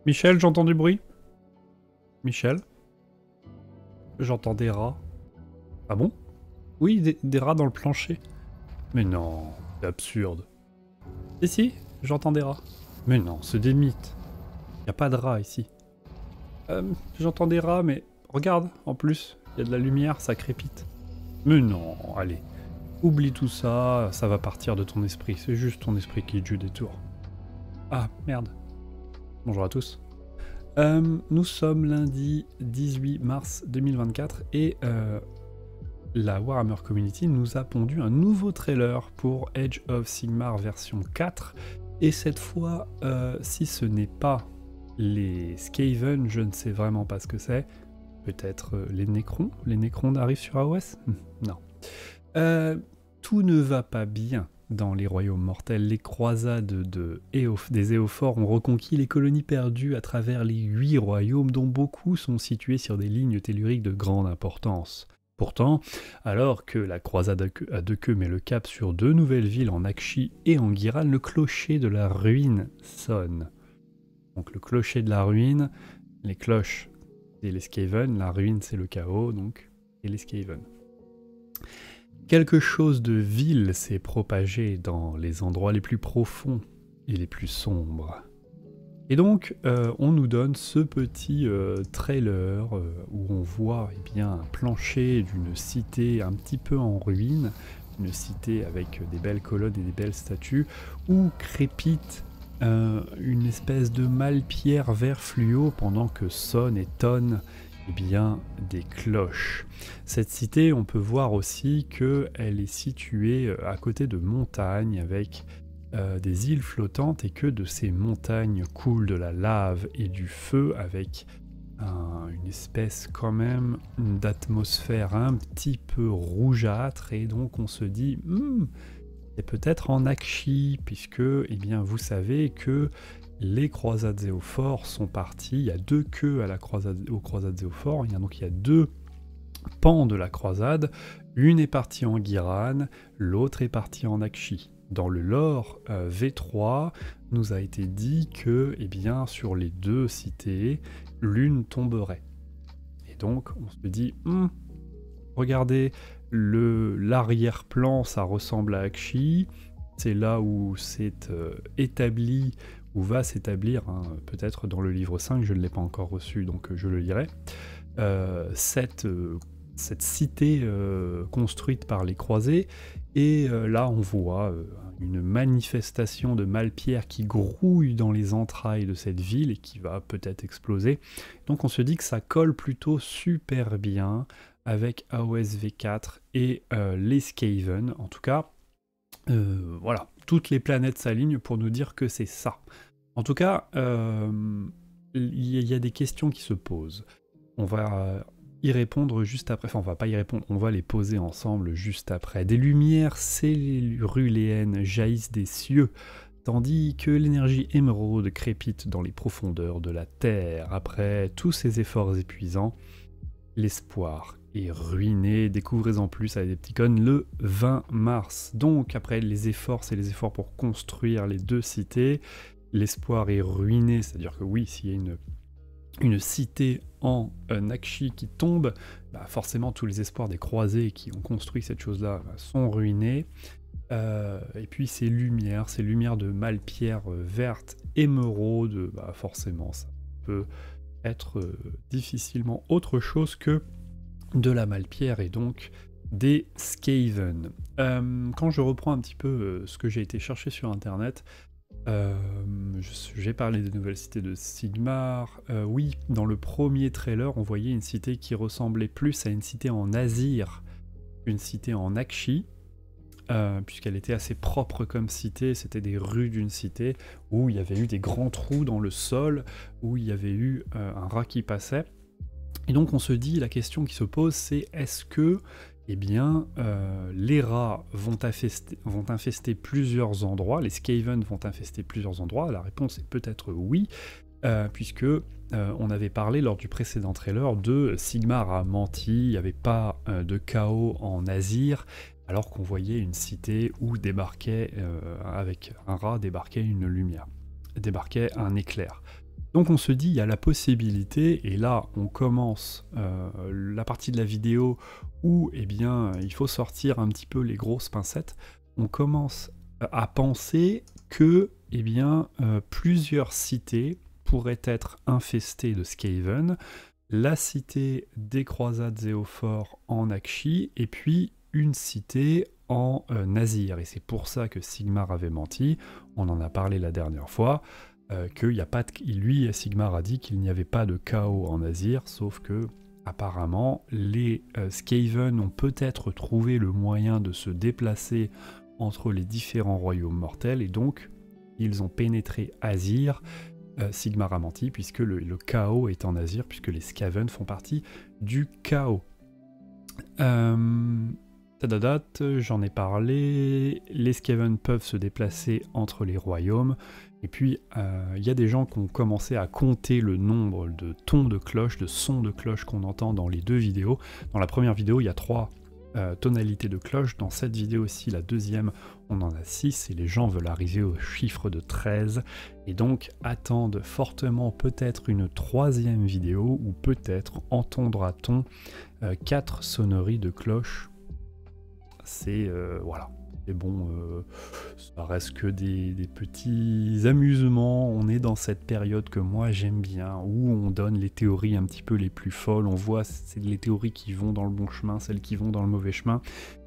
Michel, j'entends du bruit. Michel, j'entends des rats. Ah bon? Oui, des rats dans le plancher. Mais non, c'est absurde. Si, j'entends des rats. Mais non, c'est des mythes. Y a pas de rats ici. J'entends des rats, mais regarde, en plus, il y a de la lumière, ça crépite. Mais non, allez. Oublie tout ça, ça va partir de ton esprit. C'est juste ton esprit qui joue des tours. Ah, merde. Bonjour à tous. Nous sommes lundi 18 mars 2024 et la Warhammer Community nous a pondu un nouveau trailer pour Age of Sigmar version 4. Et cette fois, si ce n'est pas les Skaven, je ne sais vraiment pas ce que c'est. Peut-être les Necrons? Les Necrons arrivent sur AOS? Non. Tout ne va pas bien dans les royaumes mortels. Les croisades des Éophores ont reconquis les colonies perdues à travers les 8 royaumes, dont beaucoup sont situés sur des lignes telluriques de grande importance. Pourtant, alors que la croisade à deux queues met le cap sur 2 nouvelles villes en Akshi et en Giran, le clocher de la ruine sonne. Donc le clocher de la ruine, les cloches, c'est les Skaven, la ruine c'est le chaos, donc, et les Skaven. Quelque chose de vil s'est propagé dans les endroits les plus profonds et les plus sombres. Et donc, on nous donne ce petit trailer où on voit un plancher d'une cité un petit peu en ruine, une cité avec des belles colonnes et des belles statues, où crépite une espèce de malle-pierre vert fluo pendant que sonnent et tonnent des cloches. Cette cité, on peut voir aussi qu'elle est située à côté de montagnes avec des îles flottantes et que de ces montagnes coulent de la lave et du feu avec une espèce quand même d'atmosphère un petit peu rougeâtre et donc on se dit c'est peut-être en Akshi puisque vous savez que les croisades Éophores sont partis, il y a 2 queues aux croisades Éophores, il y a 2 pans de la croisade, une est partie en Giran, l'autre est partie en Akshi. Dans le lore V3, nous a été dit que sur les 2 cités, l'une tomberait. Et donc on se dit, regardez, l'arrière-plan ça ressemble à Akshi, c'est là où c'est établi, où va s'établir, peut-être dans le livre 5, je ne l'ai pas encore reçu, donc je le lirai, cette cité construite par les croisés, et là on voit une manifestation de malle-pierre qui grouille dans les entrailles de cette ville et qui va peut-être exploser. Donc on se dit que ça colle plutôt super bien avec AOS V4 et les Skaven, en tout cas. Voilà, toutes les planètes s'alignent pour nous dire que c'est ça. En tout cas, il y a des questions qui se posent. On va y répondre juste après. Enfin, on va pas y répondre, on va les poser ensemble juste après. Des lumières celluruléennes jaillissent des cieux, tandis que l'énergie émeraude crépite dans les profondeurs de la Terre. Après tous ces efforts épuisants, l'espoir est ruiné. Découvrez-en plus avec des petits cônes le 20 mars. Donc après les efforts, c'est les efforts pour construire les 2 cités. L'espoir est ruiné, c'est-à-dire que oui, s'il y a une cité en Akshi qui tombe, forcément tous les espoirs des croisés qui ont construit cette chose-là sont ruinés. Et puis ces lumières de malle-pierre verte émeraude, forcément ça peut être difficilement autre chose que de la malle-pierre et donc des Skaven. Quand je reprends un petit peu ce que j'ai été chercher sur internet, j'ai parlé des nouvelles cités de Sigmar. Oui, dans le premier trailer, on voyait une cité qui ressemblait plus à une cité en Azir, une cité en Akshi, puisqu'elle était assez propre comme cité. C'était des rues d'une cité où il y avait eu des grands trous dans le sol, où il y avait eu un rat qui passait. Et donc on se dit, la question qui se pose, c'est est-ce que les rats vont infester plusieurs endroits, les Skaven vont infester plusieurs endroits? La réponse est peut-être oui, puisque on avait parlé lors du précédent trailer de Sigmar a menti, il n'y avait pas de chaos en Azir, alors qu'on voyait une cité où débarquait, avec un rat, débarquait une lumière, débarquait un éclair. Donc on se dit, il y a la possibilité, et là on commence la partie de la vidéo où eh bien, il faut sortir un petit peu les grosses pincettes, on commence à penser que eh bien, plusieurs cités pourraient être infestées de Skaven, la cité des croisades Zéophore en Aqshy, et puis une cité en Nazir. Et c'est pour ça que Sigmar avait menti, on en a parlé la dernière fois, qu'il y a pas de... lui, Sigmar a dit qu'il n'y avait pas de chaos en Nazir, sauf que apparemment les Skaven ont peut-être trouvé le moyen de se déplacer entre les différents royaumes mortels, et donc ils ont pénétré Azir. Sigmar a menti, puisque le chaos est en Azir, puisque les Skaven font partie du chaos. J'en ai parlé, les Skaven peuvent se déplacer entre les royaumes, et puis il y a des gens qui ont commencé à compter le nombre de tons de cloche, de sons de cloche qu'on entend dans les deux vidéos. Dans la première vidéo, il y a 3 tonalités de cloche, dans cette vidéo aussi, la deuxième, on en a 6, et les gens veulent arriver au chiffre de 13, et donc attendent fortement peut-être une 3e vidéo, ou peut-être entendra-t-on 4 sonneries de cloche. C'est voilà, c'est bon, ça reste que des petits amusements. On est dans cette période que moi j'aime bien, où on donne les théories un petit peu les plus folles, on voit c'est les théories qui vont dans le bon chemin, celles qui vont dans le mauvais chemin,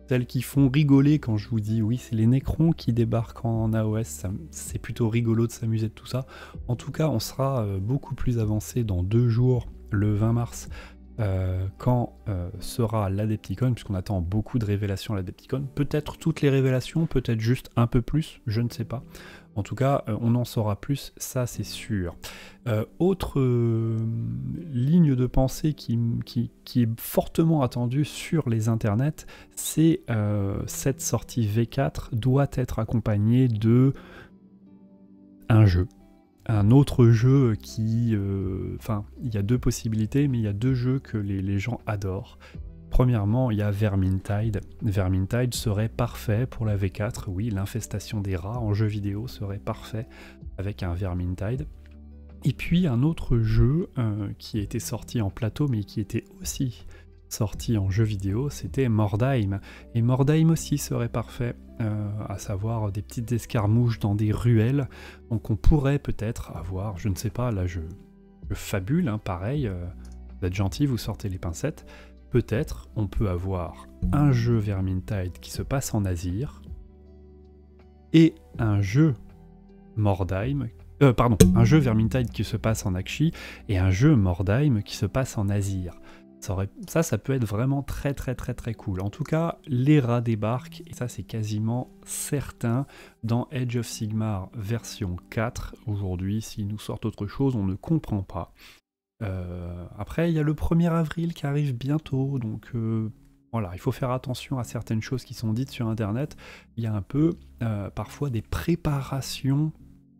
celles qui font rigoler. Quand je vous dis oui, c'est les Necrons qui débarquent en AOS, c'est plutôt rigolo de s'amuser de tout ça. En tout cas, on sera beaucoup plus avancé dans 2 jours, le 20 mars, quand sera l'Adepticon, puisqu'on attend beaucoup de révélations à l'Adepticon. Peut-être toutes les révélations, peut-être juste un peu plus, je ne sais pas. En tout cas, on en saura plus, ça c'est sûr. Autre ligne de pensée qui est fortement attendue sur les internets, c'est cette sortie V4 doit être accompagnée de un jeu. Un autre jeu qui... Enfin, il y a 2 possibilités, mais il y a 2 jeux que les gens adorent. Premièrement, il y a Vermintide. Vermintide serait parfait pour la V4. Oui, l'infestation des rats en jeu vidéo serait parfait avec un Vermintide. Et puis un autre jeu qui était sorti en plateau, mais qui était aussi sorti en jeu vidéo, c'était Mordheim. Et Mordheim aussi serait parfait, à savoir des petites escarmouches dans des ruelles. Donc on pourrait peut-être avoir, je ne sais pas, là je fabule, hein, pareil, vous êtes gentil, vous sortez les pincettes. Peut-être on peut avoir un jeu Vermintide qui se passe en Azir, et un jeu Mordheim, un jeu Vermintide qui se passe en Aqshy, et un jeu Mordheim qui se passe en Azir. Ça peut être vraiment très cool. En tout cas, les rats débarquent, et ça c'est quasiment certain, dans Age of Sigmar version 4. Aujourd'hui, s'ils nous sortent autre chose, on ne comprend pas. Après, il y a le 1er avril qui arrive bientôt, donc voilà, il faut faire attention à certaines choses qui sont dites sur Internet. Il y a un peu, parfois, des préparations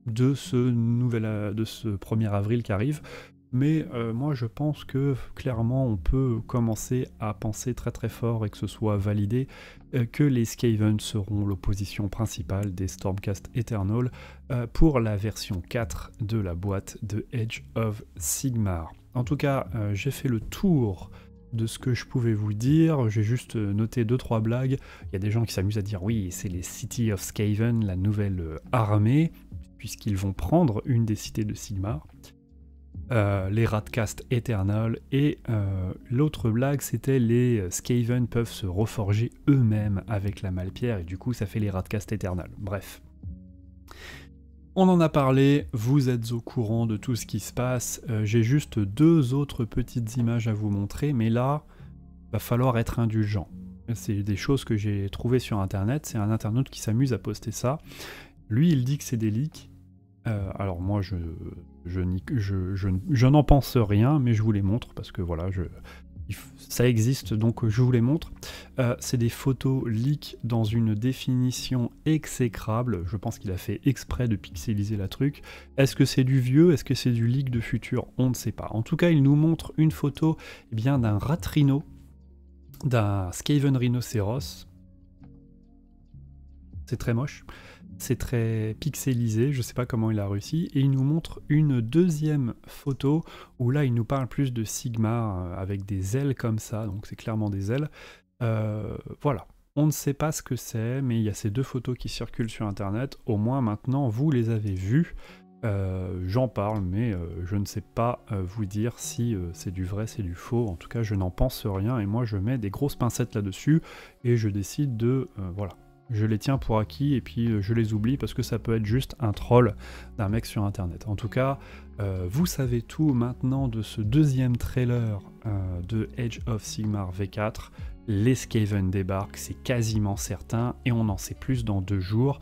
de ce 1er avril qui arrive. Mais moi je pense que clairement on peut commencer à penser très fort, et que ce soit validé, que les Skaven seront l'opposition principale des Stormcast Eternal pour la version 4 de la boîte de Age of Sigmar. En tout cas, j'ai fait le tour de ce que je pouvais vous dire. J'ai juste noté 2-3 blagues. Il y a des gens qui s'amusent à dire oui, c'est les City of Skaven, la nouvelle armée, puisqu'ils vont prendre une des cités de Sigmar. Les Radcast Eternal, et l'autre blague c'était les Skaven peuvent se reforger eux-mêmes avec la Malpierre, et du coup ça fait les Radcast Eternal. Bref, on en a parlé, vous êtes au courant de tout ce qui se passe. J'ai juste 2 autres petites images à vous montrer, mais là va falloir être indulgent. C'est des choses que j'ai trouvées sur internet, c'est un internaute qui s'amuse à poster ça. Lui il dit que c'est des leaks. Alors moi je n'en pense rien, mais je vous les montre parce que voilà, ça existe, donc je vous les montre. C'est des photos leak dans une définition exécrable. Je pense qu'il a fait exprès de pixeliser la truc. Est-ce que c'est du vieux? Est-ce que c'est du leak de futur? On ne sait pas. En tout cas, il nous montre une photo, eh bien, d'un rat rhino, d'un Skaven rhinocéros. c'est très moche, c'est très pixelisé, je sais pas comment il a réussi, et il nous montre une deuxième photo où là il nous parle plus de Sigmar avec des ailes comme ça, donc c'est clairement des ailes. Voilà, on ne sait pas ce que c'est, mais il y a ces deux photos qui circulent sur internet, au moins maintenant vous les avez vues. J'en parle, mais je ne sais pas vous dire si c'est du vrai, c'est du faux. En tout cas, je n'en pense rien et moi je mets des grosses pincettes là-dessus et je décide de... voilà, je les tiens pour acquis et puis je les oublie parce que ça peut être juste un troll d'un mec sur internet. En tout cas, vous savez tout maintenant de ce deuxième trailer de Age of Sigmar V4. Les Skaven débarquent, c'est quasiment certain et on en sait plus dans 2 jours.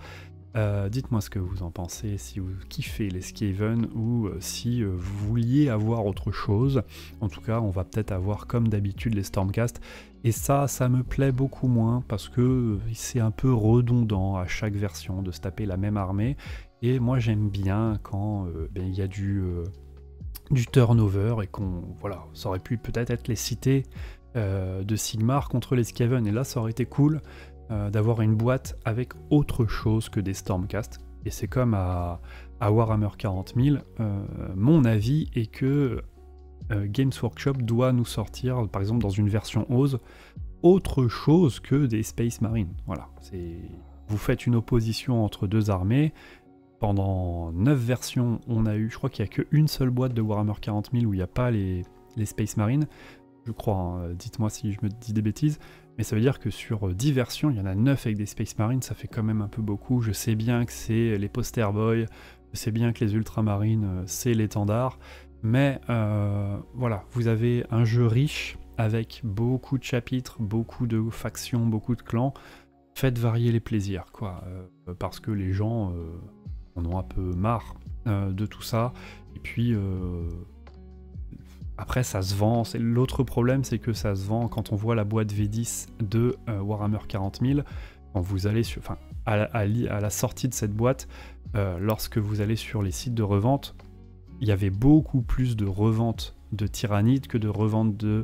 Dites-moi ce que vous en pensez, si vous kiffez les Skaven ou si vous vouliez avoir autre chose. En tout cas, on va peut-être avoir comme d'habitude les Stormcast. Et ça me plaît beaucoup moins parce que c'est un peu redondant à chaque version de se taper la même armée. Et moi j'aime bien quand il y a du turnover et qu'on... Voilà, ça aurait pu peut-être être les cités de Sigmar contre les Skaven. Et là ça aurait été cool. D'avoir une boîte avec autre chose que des Stormcast. Et c'est comme à Warhammer 40 000, mon avis est que Games Workshop doit nous sortir, par exemple dans une version OSE, autre chose que des Space Marines. Voilà, vous faites une opposition entre 2 armées. Pendant 9 versions, on a eu, je crois qu'il n'y a qu'une seule boîte de Warhammer 40 000 où il n'y a pas les Space Marines. Je crois, hein, dites-moi si je me dis des bêtises. Mais ça veut dire que sur 10 versions, il y en a 9 avec des Space Marines, ça fait quand même un peu beaucoup. Je sais bien que c'est les Poster Boys, je sais bien que les Ultramarines, c'est l'étendard. Mais voilà, vous avez un jeu riche avec beaucoup de chapitres, beaucoup de factions, beaucoup de clans. Faites varier les plaisirs, quoi. Parce que les gens en ont un peu marre de tout ça. Et puis... après, ça se vend. L'autre problème, c'est que ça se vend quand on voit la boîte V10 de Warhammer 40 000. Quand vous allez sur, enfin, à la sortie de cette boîte, lorsque vous allez sur les sites de revente, il y avait beaucoup plus de revente de Tyrannide que de revente de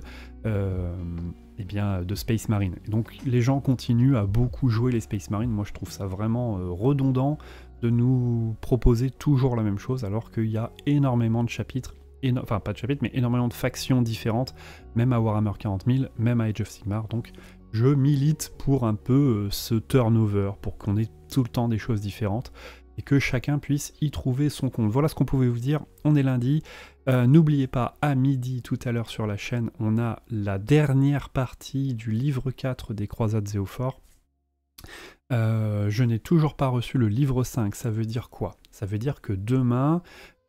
Space Marine. Et donc, les gens continuent à beaucoup jouer les Space Marines. Moi, je trouve ça vraiment redondant de nous proposer toujours la même chose, alors qu'il y a énormément de chapitres. Enfin pas de chapitres, mais énormément de factions différentes, même à Warhammer 40 000, même à Age of Sigmar, donc je milite pour un peu ce turnover, pour qu'on ait tout le temps des choses différentes, et que chacun puisse y trouver son compte. Voilà ce qu'on pouvait vous dire, on est lundi, n'oubliez pas, à midi tout à l'heure sur la chaîne, on a la dernière partie du livre 4 des Croisades Zéophore. Je n'ai toujours pas reçu le livre 5, ça veut dire quoi? Ça veut dire que demain...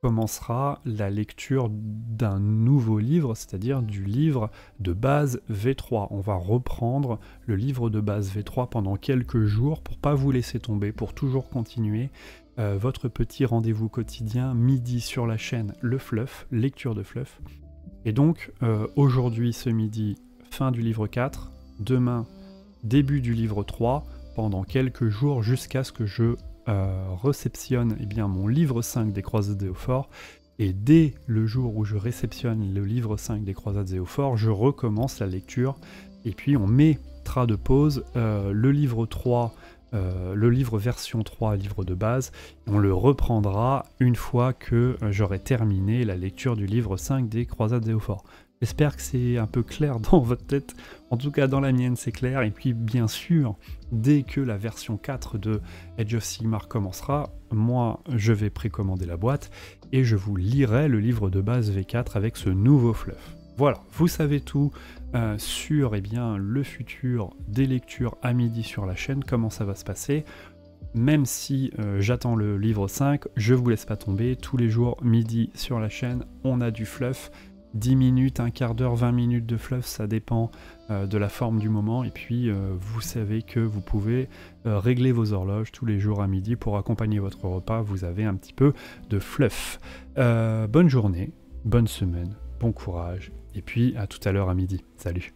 commencera la lecture d'un nouveau livre, c'est-à-dire du livre de base V3. On va reprendre le livre de base V3 pendant quelques jours pour pas vous laisser tomber, pour toujours continuer votre petit rendez-vous quotidien midi sur la chaîne Le Fluff, lecture de Fluff. Et donc aujourd'hui ce midi, fin du livre 4, demain début du livre 3, pendant quelques jours jusqu'à ce que je réceptionne mon livre 5 des Croisades Zéophore, et dès le jour où je réceptionne le livre 5 des Croisades Zéophore, je recommence la lecture, et puis on mettra de pause le livre 3, le livre version 3, livre de base, et on le reprendra une fois que j'aurai terminé la lecture du livre 5 des Croisades Zéophore. J'espère que c'est un peu clair dans votre tête, en tout cas dans la mienne c'est clair, et puis bien sûr, dès que la version 4 de Age of Sigmar commencera, moi je vais précommander la boîte, et je vous lirai le livre de base V4 avec ce nouveau fluff. Voilà, vous savez tout sur le futur des lectures à midi sur la chaîne, comment ça va se passer. Même si j'attends le livre 5, je vous laisse pas tomber, tous les jours midi sur la chaîne, on a du fluff. 10 minutes, un quart d'heure, 20 minutes de fluff, ça dépend de la forme du moment. Et puis, vous savez que vous pouvez régler vos horloges tous les jours à midi pour accompagner votre repas. Vous avez un petit peu de fluff. Bonne journée, bonne semaine, bon courage. Et puis, à tout à l'heure à midi. Salut.